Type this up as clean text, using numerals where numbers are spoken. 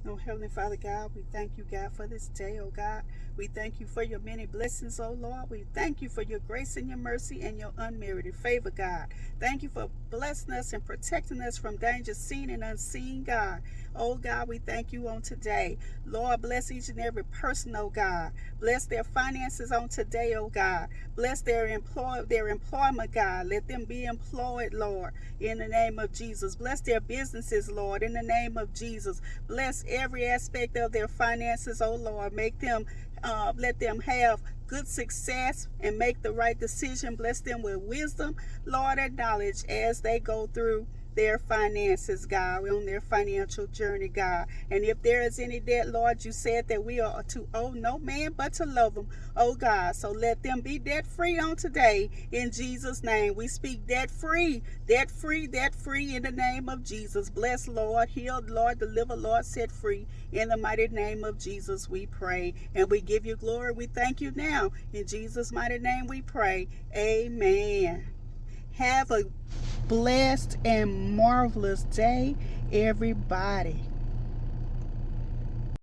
Oh, Heavenly Father God, we thank you, God, for this day, oh God. We thank you for your many blessings, oh Lord. We thank you for your grace and your mercy and your unmerited favor, God. Thank you for blessing us and protecting us from danger seen and unseen, God. Oh God, we thank you on today. Lord, bless each and every person, oh God. Bless their finances on today, oh God. Bless their employment, God. Let them be employed, Lord, in the name of Jesus. Bless their businesses, Lord, in the name of Jesus. Bless every aspect of their finances, oh Lord. Let them have good success and make the right decision. Bless them with wisdom, Lord, and knowledge as they go through their finances, God, on their financial journey, God. And if there is any debt, Lord, you said that we are to owe no man but to love them, oh God. So let them be debt free on today in Jesus' name. We speak debt free, debt free, debt free in the name of Jesus. Bless, Lord, heal, Lord, deliver, Lord, set free. In the mighty name of Jesus, we pray and we give you glory. We thank you now. In Jesus' mighty name, we pray. Amen. Have a blessed and marvelous day, everybody.